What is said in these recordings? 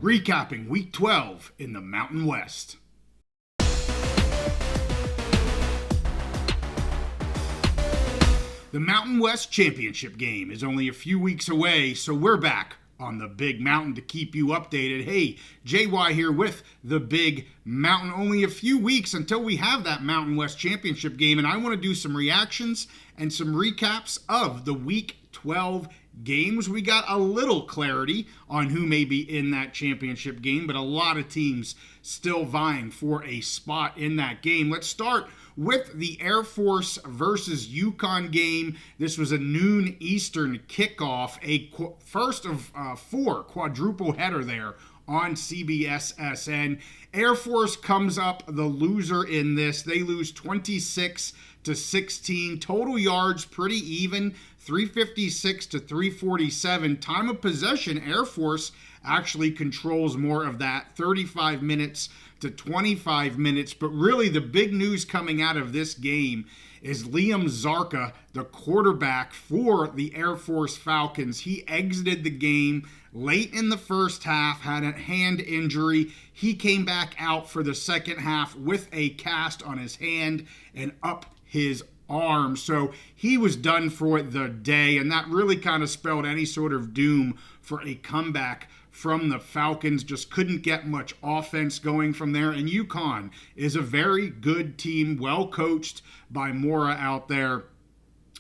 recapping Week 12 in the Mountain West. The Mountain West Championship game is only a few weeks away, so we're back on the Big Mountain to keep you updated. Hey, JY here with the Big Mountain. Only a few weeks until we have that Mountain West Championship game, and I want to do some reactions and some recaps of the Week 12 games. We got a little clarity on who may be in that championship game, but a lot of teams still vying for a spot in that game. Let's start with the Air Force versus UConn game. This was a noon Eastern kickoff, a first of four quadruple header there on CBS-SN. Air Force comes up the loser in this. They lose 26-16. Total yards pretty even, 356 to 347. Time of possession, Air Force actually controls more of that, 35 minutes to 25 minutes. But really the big news coming out of this game is Liam Zarka, the quarterback for the Air Force Falcons. He exited the game late in the first half, had a hand injury. He came back out for the second half with a cast on his hand and up his arm. So he was done for the day, and that really kind of spelled any sort of doom for a comeback from the Falcons. Just couldn't get much offense going from there. And UConn is a very good team, well coached by Mora out there.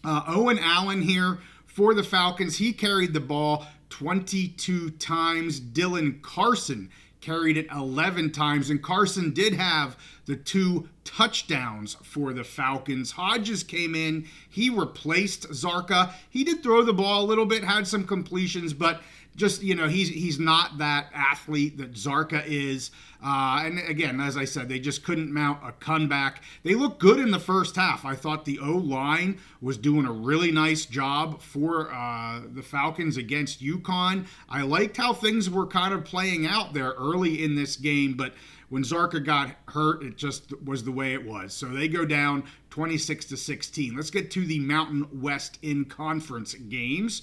Owen Allen here for the Falcons. He carried the ball 22 times. Dylan Carson carried it 11 times, and Carson did have the 2 touchdowns for the Falcons. Hodges came in. He replaced Zarka. He did throw the ball a little bit, had some completions, but just, he's not that athlete that Zarka is. And again, as I said, they just couldn't mount a comeback. They looked good in the first half. I thought the O-line was doing a really nice job for the Falcons against UConn. I liked how things were kind of playing out there early in this game, but when Zarka got hurt, it just was the way it was. So they go down 26-16. Let's get to the Mountain West in conference games.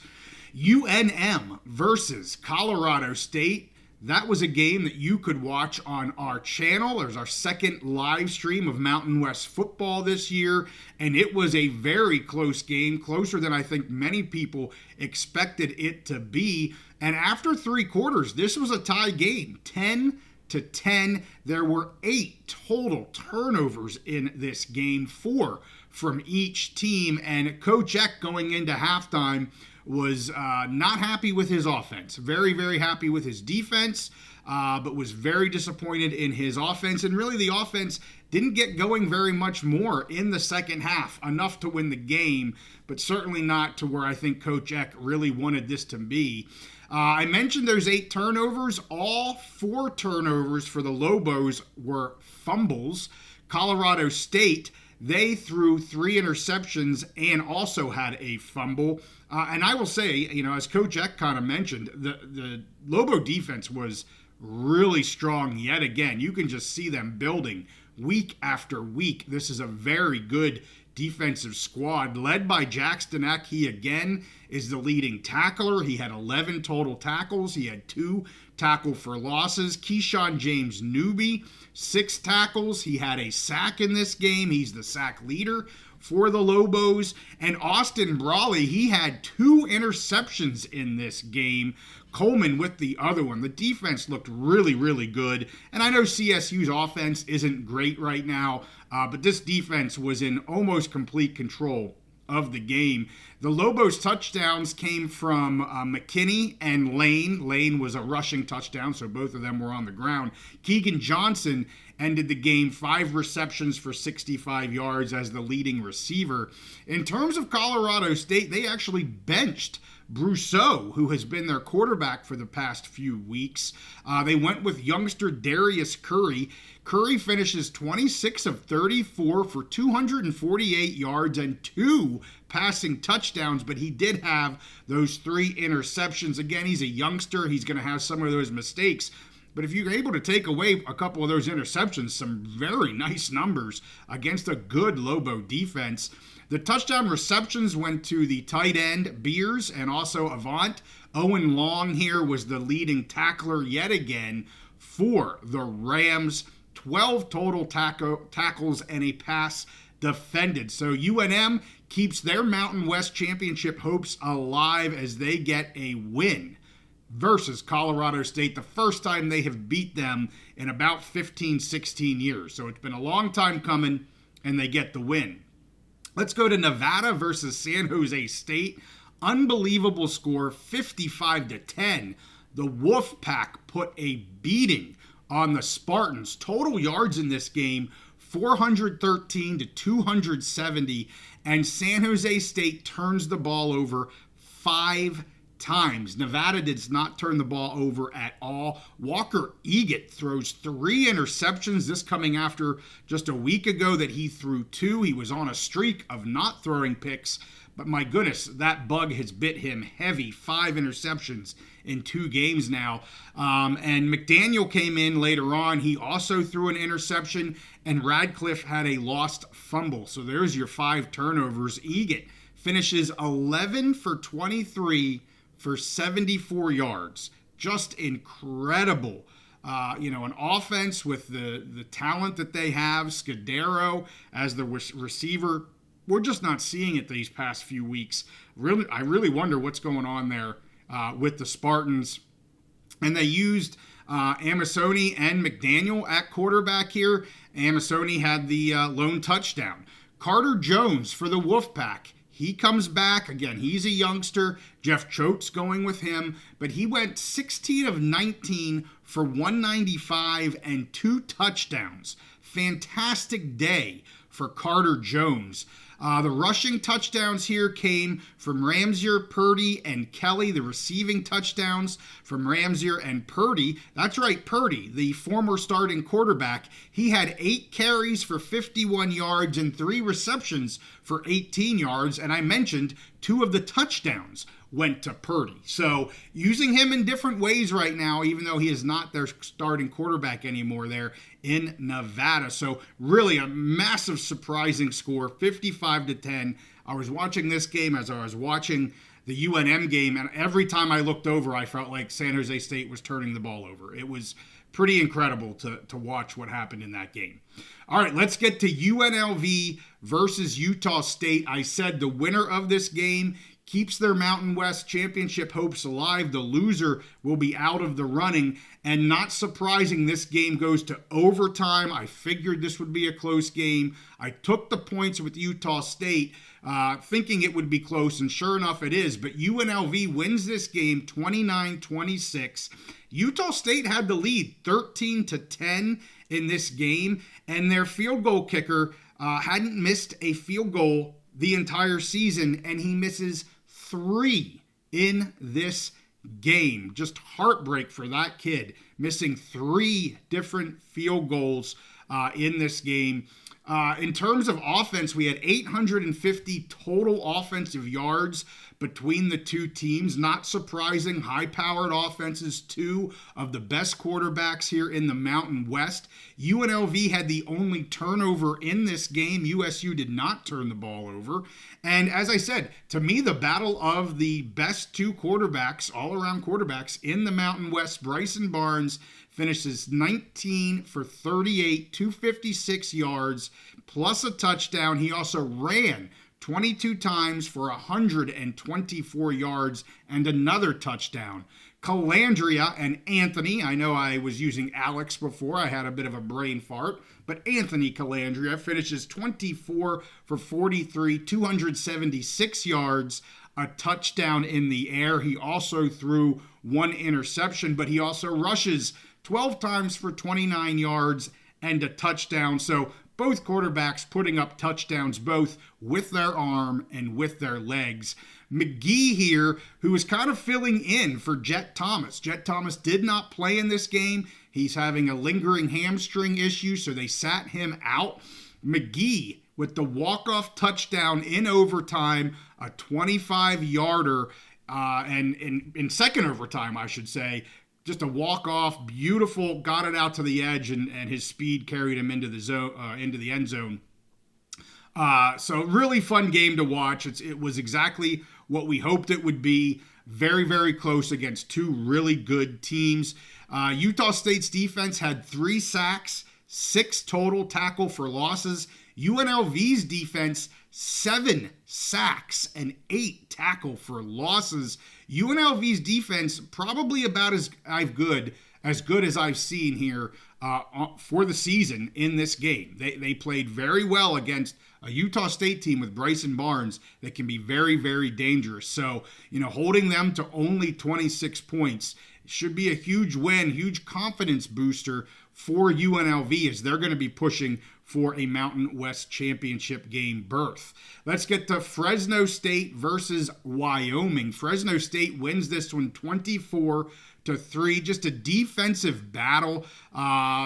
UNM versus Colorado State. That was a game that you could watch on our channel. There's our second live stream of Mountain West football this year, and it was a very close game, closer than I think many people expected it to be. And after 3 quarters, this was a tie game, 10-10. There were 8 total turnovers in this game, 4 from each team, and Coach Eck going into halftime was not happy with his offense. Very, very happy with his defense, but was very disappointed in his offense. And really the offense didn't get going very much more in the second half, enough to win the game, but certainly not to where I think Coach Eck really wanted this to be. I mentioned those 8 turnovers. All 4 turnovers for the Lobos were fumbles. Colorado State, they threw 3 interceptions and also had a fumble. And I will say, as Coach Eck kind of mentioned, the Lobo defense was really strong yet again. You can just see them building week after week. This is a very good defensive squad led by Jackson Eck. He again is the leading tackler. He had 11 total tackles. He had 2 tackle for losses. Keyshawn James Newby, 6 tackles. He had a sack in this game. He's the sack leader for the Lobos. And Austin Brawley, he had 2 interceptions in this game. Coleman with the other one. The defense looked really, really good. And I know CSU's offense isn't great right now, but this defense was in almost complete control of the game. The Lobos touchdowns came from McKinney and Lane. Lane was a rushing touchdown, so both of them were on the ground. Keegan Johnson ended the game 5 receptions for 65 yards as the leading receiver. In terms of Colorado State, they actually benched Brousseau, who has been their quarterback for the past few weeks. They went with youngster Darius Curry. Curry finishes 26 of 34 for 248 yards and 2 passing touchdowns, but he did have those 3 interceptions. Again, he's a youngster. He's going to have some of those mistakes. But if you're able to take away a couple of those interceptions, some very nice numbers against a good Lobo defense. The touchdown receptions went to the tight end, Beers, and also Avant. Owen Long here was the leading tackler yet again for the Rams. 12 total tackles and a pass defended. So UNM keeps their Mountain West Championship hopes alive as they get a win versus Colorado State, the first time they have beat them in about 15, 16 years. So it's been a long time coming, and they get the win. Let's go to Nevada versus San Jose State. Unbelievable score, 55-10. The Wolfpack put a beating on the Spartans. Total yards in this game, 413 to 270, and San Jose State turns the ball over 5 times. Nevada does not turn the ball over at all. Walker Egan throws 3 interceptions, this coming after just a week ago that he threw 2. He was on a streak of not throwing picks, but my goodness, that bug has bit him heavy. 5 interceptions in 2 games now. And McDaniel came in later on. He also threw an interception, and Radcliffe had a lost fumble. So there's your 5 turnovers. Egan finishes 11 for 23 for 74 yards. Just incredible. An offense with the talent that they have. Scudero as the receiver. We're just not seeing it these past few weeks. I really wonder what's going on there with the Spartans. And they used Amisoni and McDaniel at quarterback here. Amisoni had the lone touchdown. Carter Jones for the Wolfpack. He comes back. Again, he's a youngster. Jeff Choate's going with him. But he went 16 of 19 for 195 and 2 touchdowns. Fantastic day for Carter Jones. The rushing touchdowns here came from Ramsier, Purdy, and Kelly. The receiving touchdowns from Ramsier and Purdy. That's right, Purdy, the former starting quarterback. He had 8 carries for 51 yards and 3 receptions for 18 yards. And I mentioned 2 of the touchdowns went to Purdy. So using him in different ways right now, even though he is not their starting quarterback anymore there in Nevada. So really a massive surprising score, 55-10. I was watching this game as I was watching the UNM game, and every time I looked over, I felt like San Jose State was turning the ball over. It was pretty incredible to watch what happened in that game. All right, let's get to UNLV versus Utah State. I said the winner of this game keeps their Mountain West Championship hopes alive. The loser will be out of the running. And not surprising, this game goes to overtime. I figured this would be a close game. I took the points with Utah State, thinking it would be close, and sure enough it is. But UNLV wins this game 29-26. Utah State had the lead 13-10 in this game, and their field goal kicker hadn't missed a field goal the entire season, and he misses 3 in this game. Just heartbreak for that kid, missing 3 different field goals in this game. In terms of offense, we had 850 total offensive yards between the two teams. Not surprising, high-powered offenses, 2 of the best quarterbacks here in the Mountain West. UNLV had the only turnover in this game. USU did not turn the ball over. And as I said, to me, the battle of the best 2 quarterbacks, all-around quarterbacks in the Mountain West, Bryson Barnes finishes 19 for 38, 256 yards, plus a touchdown. He also ran 22 times for 124 yards and another touchdown. Calandria and Anthony, I know I was using Alex before, I had a bit of a brain fart, but Anthony Calandria finishes 24 for 43, 276 yards, a touchdown in the air. He also threw 1 interception, but he also rushes 12 times for 29 yards and a touchdown. So both quarterbacks putting up touchdowns, both with their arm and with their legs. McGee here, who is kind of filling in for Jet Thomas. Jet Thomas did not play in this game. He's having a lingering hamstring issue, so they sat him out. McGee with the walk-off touchdown in overtime, a 25-yarder, and in second overtime, I should say. Just a walk-off, beautiful, got it out to the edge, and his speed carried him into the zone, into the end zone. So really fun game to watch. It was exactly what we hoped it would be. very, very close against two really good teams. Utah State's defense had 3 sacks, 6 total tackle for losses. UNLV's defense, 7 sacks and 8 tackle for losses. UNLV's defense probably about as good as I've seen here for the season in this game. They played very well against a Utah State team with Bryson Barnes that can be very, very dangerous. So, holding them to only 26 points should be a huge win, huge confidence booster for UNLV as they're going to be pushing for a Mountain West Championship game berth. Let's get to Fresno State versus Wyoming. Fresno State wins this one 24-3. Just a defensive battle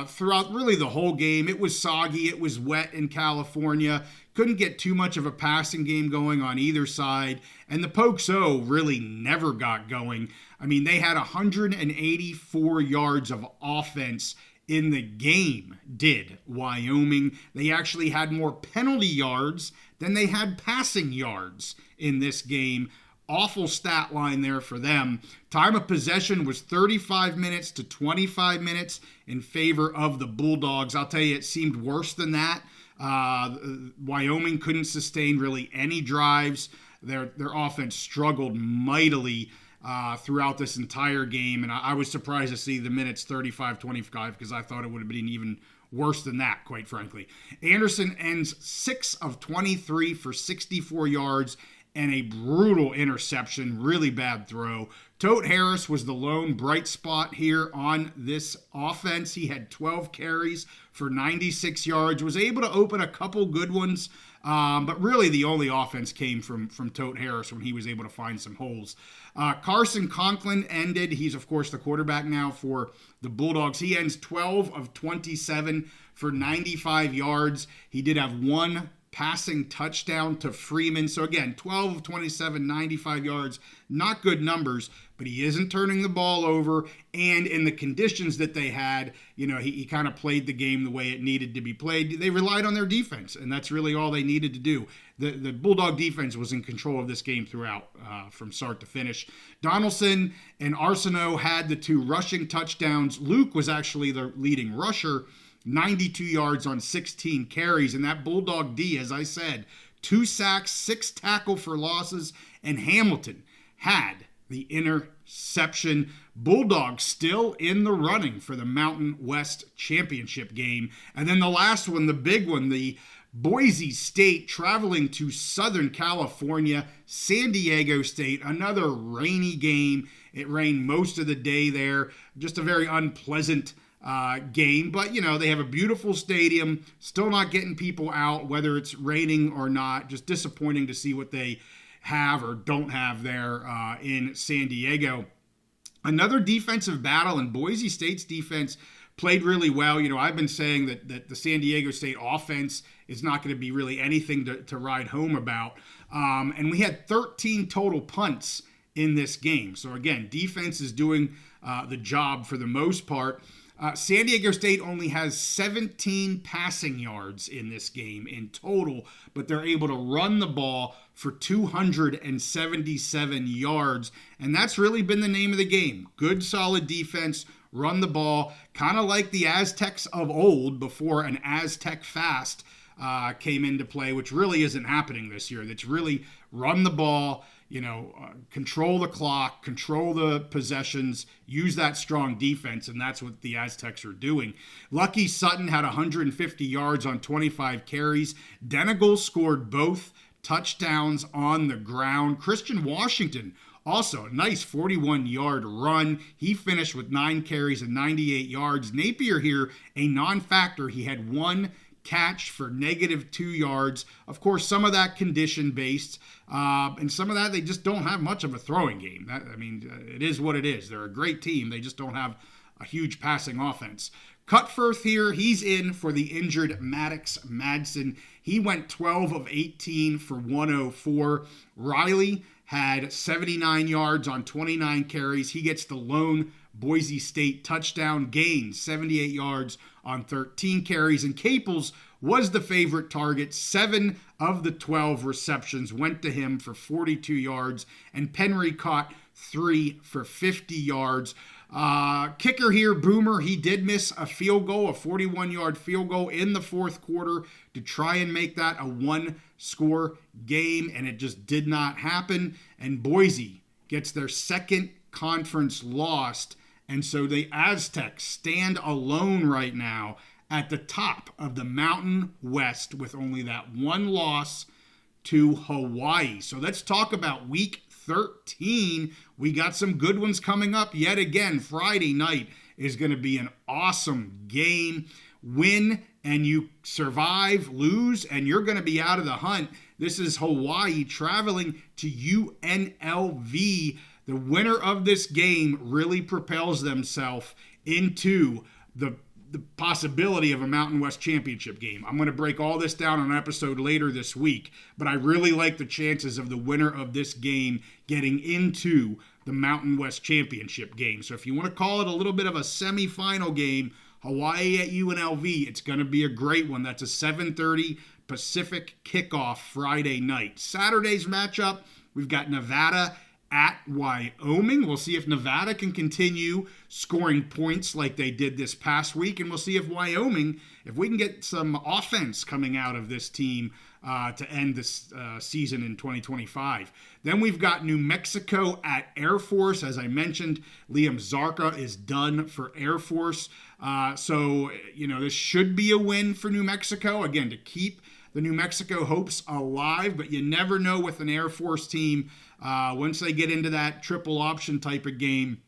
throughout really the whole game. It was soggy. It was wet in California. Couldn't get too much of a passing game going on either side. And the Pokes-O really never got going. I mean, they had 184 yards of offense in the game, did Wyoming. They actually had more penalty yards than they had passing yards in this game. Awful stat line there for them. Time of possession was 35 minutes to 25 minutes in favor of the Bulldogs. I'll tell you, it seemed worse than that. Wyoming couldn't sustain really any drives. Their offense struggled mightily throughout this entire game, and I was surprised to see the minutes 35-25 because I thought it would have been even worse than that, quite frankly. Anderson ends 6 of 23 for 64 yards and a brutal interception, really bad throw. Tote Harris was the lone bright spot here on this offense. He had 12 carries for 96 yards, was able to open a couple good ones, but really the only offense came from Tote Harris when he was able to find some holes. Carson Conklin ended. He's, of course, the quarterback now for the Bulldogs. He ends 12 of 27 for 95 yards. He did have one passing touchdown to Freeman. So again, 12 of 27, 95 yards, not good numbers, but he isn't turning the ball over. And in the conditions that they had, he kind of played the game the way it needed to be played. They relied on their defense, and that's really all they needed to do. The Bulldog defense was in control of this game throughout, from start to finish. Donaldson and Arsenault had the 2 rushing touchdowns. Luke was actually the leading rusher, 92 yards on 16 carries. And that Bulldog D, as I said, 2 sacks, 6 tackle for losses, and Hamilton had the interception. Bulldogs still in the running for the Mountain West Championship game. And then the last one, the big one, the Boise State traveling to Southern California, San Diego State, another rainy game. It rained most of the day there. Just a very unpleasant game, but they have a beautiful stadium, still not getting people out, whether it's raining or not. Just disappointing to see what they have or don't have there in San Diego. Another defensive battle, and Boise State's defense played really well. I've been saying that the San Diego State offense is not going to be really anything to ride home about. And we had 13 total punts in this game. So again, defense is doing the job for the most part. San Diego State only has 17 passing yards in this game in total, but they're able to run the ball for 277 yards, and that's really been the name of the game. Good, solid defense, run the ball, kind of like the Aztecs of old before an Aztec fast came into play, which really isn't happening this year. That's really run the ball, control the clock, control the possessions, use that strong defense, and that's what the Aztecs are doing. Lucky Sutton had 150 yards on 25 carries. Denegal scored both touchdowns on the ground. Christian Washington, also a nice 41-yard run. He finished with 9 carries and 98 yards. Napier here, a non-factor. He had 1 catch for -2 yards. Of course, some of that condition-based, and some of that they just don't have much of a throwing game. It is what it is. They're a great team. They just don't have a huge passing offense. Cutforth here, he's in for the injured Maddox Madsen. He went 12 of 18 for 104. Riley had 79 yards on 29 carries. He gets the lone Boise State touchdown. Gaines 78 yards on 13 carries. And Caples was the favorite target. 7 of the 12 receptions went to him for 42 yards. And Penry caught 3 for 50 yards. Kicker here, Boomer, he did miss a field goal, a 41-yard field goal in the fourth quarter to try and make that a one-score game, and it just did not happen. And Boise gets their second conference loss, and so the Aztecs stand alone right now at the top of the Mountain West with only that one loss to Hawaii. So let's talk about week 13. We got some good ones coming up yet again. Friday night is going to be an awesome game. Win and you survive, lose, and you're going to be out of the hunt. This is Hawaii traveling to UNLV. The winner of this game really propels themselves into the possibility of a Mountain West Championship game. I'm going to break all this down on an episode later this week, but I really like the chances of the winner of this game getting into the Mountain West Championship game. So if you want to call it a little bit of a semifinal game, Hawaii at UNLV, it's going to be a great one. That's a 7:30 Pacific kickoff Friday night. Saturday's matchup, we've got Nevada at Wyoming. We'll see if Nevada can continue scoring points like they did this past week, and we'll see if Wyoming, if we can get some offense coming out of this team to end this season in 2025. Then we've got New Mexico at Air Force. As I mentioned, Liam Zarka is done for Air Force. So, this should be a win for New Mexico, again, to keep the New Mexico hopes alive, but you never know with an Air Force team, once they get into that triple option type of game,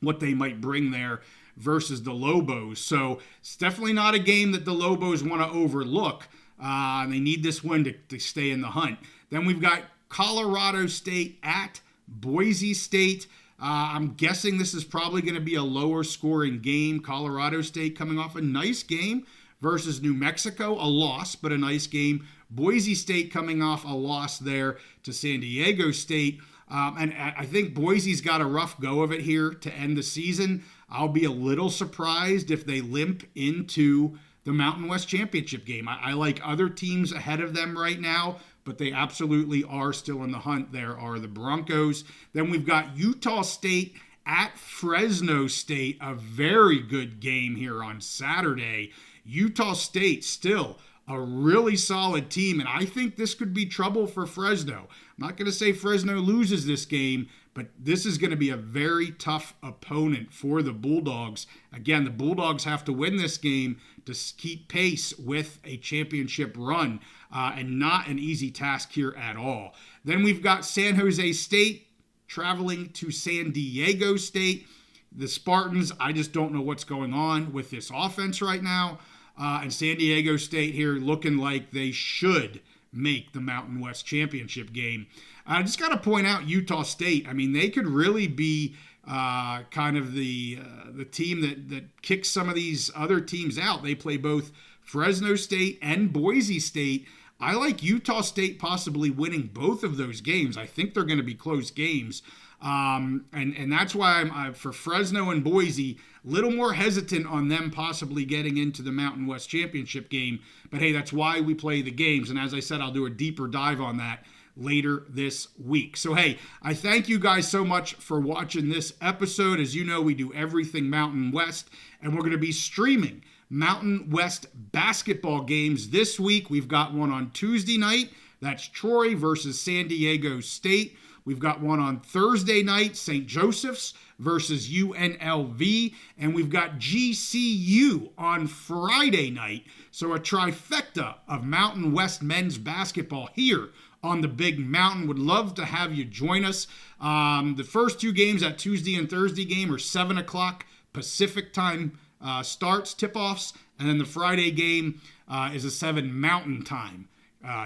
what they might bring there versus the Lobos. So it's definitely not a game that the Lobos want to overlook. They need this win to stay in the hunt. Then we've got Colorado State at Boise State. I'm guessing this is probably going to be a lower scoring game. Colorado State coming off a nice game versus New Mexico, a loss, but a nice game. Boise State coming off a loss there to San Diego State. And I think Boise's got a rough go of it here to end the season. I'll be a little surprised if they limp into the Mountain West Championship game. I like other teams ahead of them right now, but they absolutely are still in the hunt. There are the Broncos. Then we've got Utah State at Fresno State, a very good game here on Saturday. Utah State still a really solid team, and I think this could be trouble for Fresno. I'm not going to say Fresno loses this game, but this is going to be a very tough opponent for the Bulldogs. Again, the Bulldogs have to win this game to keep pace with a championship run, and not an easy task here at all. Then we've got San Jose State traveling to San Diego State. The Spartans, I just don't know what's going on with this offense right now. And San Diego State here looking like they should make the Mountain West Championship game. I just got to point out Utah State. I mean, they could really be kind of the team that kicks some of these other teams out. They play both Fresno State and Boise State. I like Utah State possibly winning both of those games. I think they're going to be close games. And that's why I'm for Fresno and Boise, a little more hesitant on them possibly getting into the Mountain West Championship game. But hey, that's why we play the games. And as I said, I'll do a deeper dive on that later this week. So hey, I thank you guys so much for watching this episode. As you know, we do everything Mountain West, and we're going to be streaming Mountain West basketball games this week. We've got one on Tuesday night. That's Troy versus San Diego State. We've got one on Thursday night, St. Joseph's versus UNLV. And we've got GCU on Friday night. So a trifecta of Mountain West men's basketball here on the Big Mountain. Would love to have you join us. The first two games, that Tuesday and Thursday game, are 7 o'clock Pacific time starts, tip-offs. And then the Friday game is a 7 Mountain time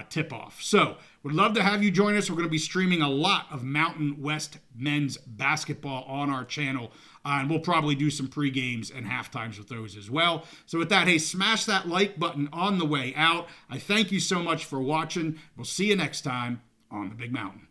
tip-off. So would love to have you join us. We're going to be streaming a lot of Mountain West men's basketball on our channel. And we'll probably do some pre-games and halftimes with those as well. So with that, hey, smash that like button on the way out. I thank you so much for watching. We'll see you next time on the Big Mountain.